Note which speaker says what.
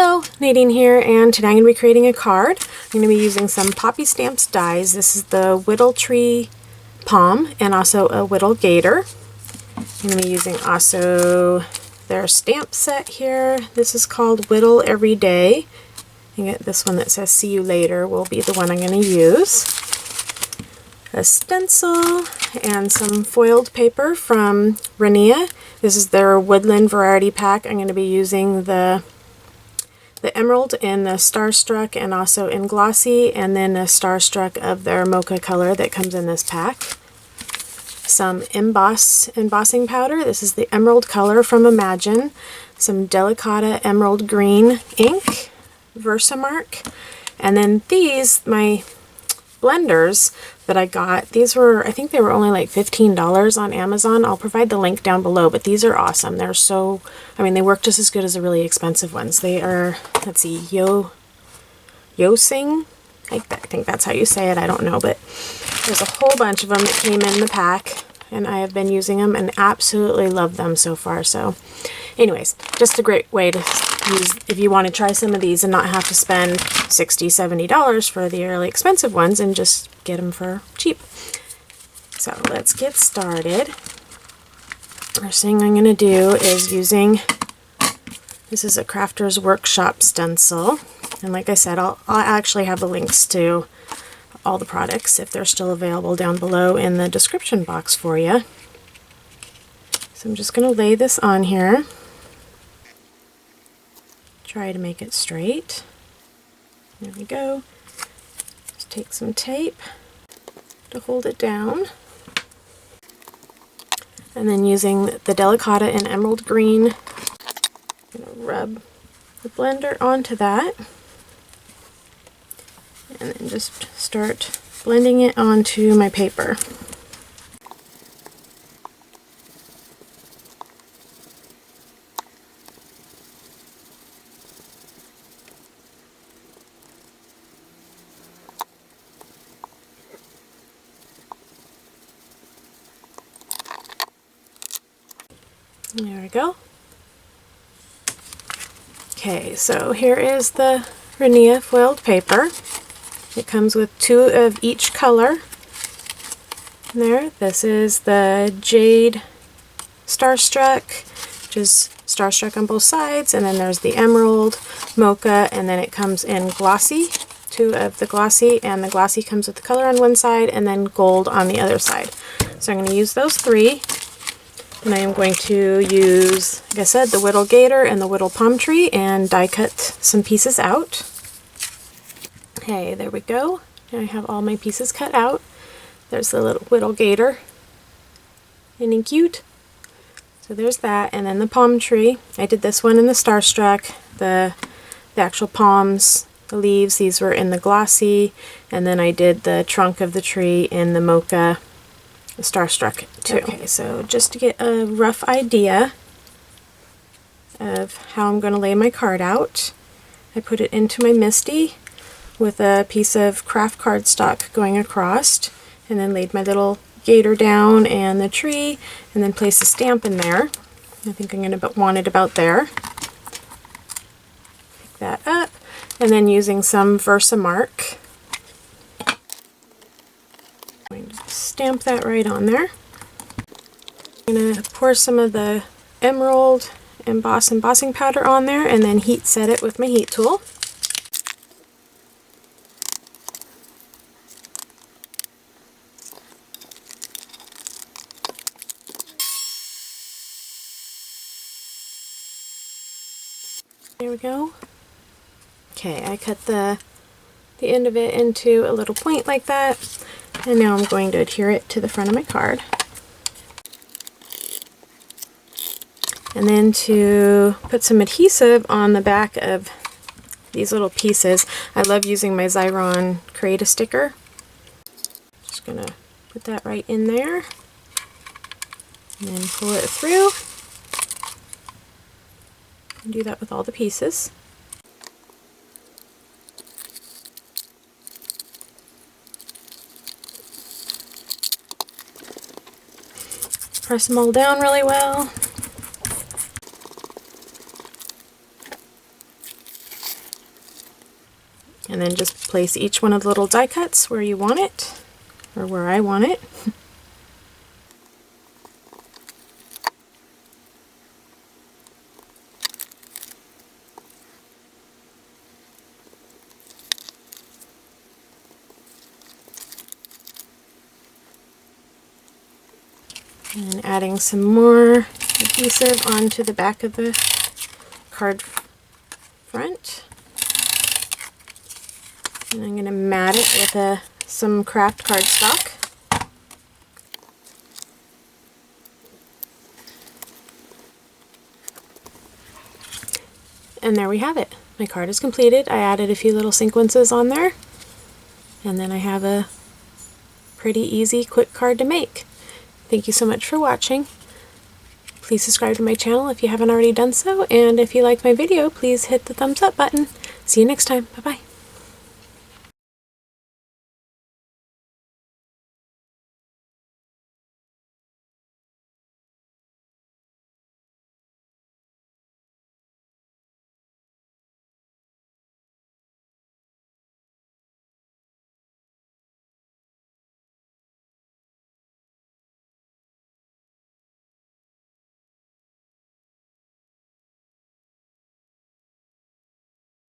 Speaker 1: Hello, Nadine here, and today I'm going to be creating a card. I'm going to be using some Poppystamps dies. This is the Whittle Tree Palm and also a Whittle Gator. I'm going to be using also their stamp set here. This is called Whittle Every Day. I get this one that says see you later will be the one I'm going to use. A stencil and some foiled paper from Rinea. This is their Woodland variety pack. I'm going to be using the emerald in the Starstruck and also in glossy, and then a Starstruck of their mocha color that comes in this pack. Some embossing powder. This is the emerald color from Imagine. Some Delicata emerald green ink, VersaMark. And then these, my blenders that I got, these were, I think they were only like $15 on Amazon. I'll provide the link down below, but these are awesome. They're so, I mean, they work just as good as the really expensive ones. They are, let's see, Yoseng? I think that's how you say it. I don't know, but there's a whole bunch of them that came in the pack, and I have been using them and absolutely love them so far. So anyways, just a great way to use if you want to try some of these and not have to spend $60, $70 for the really expensive ones and just get them for cheap. So let's get started. First thing I'm going to do is using, this is a Crafter's Workshop stencil, and like I said, I'll actually have the links to all the products if they're still available down below in the description box for you. So I'm just going to lay this on here. Try to make it straight. There we go. Just take some tape to hold it down. And then using the Delicata and emerald green, I'm going to rub the blender onto that. And then just start blending it onto my paper. There we go. Okay, so here is the Rinea foiled paper. It comes with 2 of each color. There, this is the Jade Starstruck, which is Starstruck on both sides, and then there's the Emerald, Mocha, and then it comes in glossy, 2 of the glossy, and the glossy comes with the color on one side and then gold on the other side. So I'm going to use those 3. And I am going to use, like I said, the Whittle Gator and the Whittle Palm Tree and die cut some pieces out. Okay, there we go. Now I have all my pieces cut out. There's the little Whittle Gator. Isn't he cute? So there's that. And then the palm tree. I did this one in the Starstruck. The actual palms, the leaves, these were in the glossy. And then I did the trunk of the tree in the mocha Starstruck too. Okay, so just to get a rough idea of how I'm going to lay my card out, I put it into my MISTI with a piece of craft cardstock going across, and then laid my little gator down and the tree, and then placed a stamp in there. I think I'm going to want it about there. Pick that up, and then using some VersaMark, I'm going to stamp that right on there. I'm going to pour some of the emerald embossing powder on there and then heat set it with my heat tool. There we go. Okay, I cut the end of it into a little point like that. And now I'm going to adhere it to the front of my card. And then to put some adhesive on the back of these little pieces, I love using my Xyron Create a Sticker. Just going to put that right in there. And then pull it through. And do that with all the pieces. Press them all down really well. then just place each one of the little die cuts where you want it, or where I want it. And adding some more adhesive onto the back of the card front. And I'm going to mat it with some craft cardstock. And there we have it. My card is completed. I added a few little sequences on there. And then I have a pretty easy, quick card to make. Thank you so much for watching. Please subscribe to my channel if you haven't already done so, and if you like my video, please hit the thumbs up button. See you next time. Bye-bye.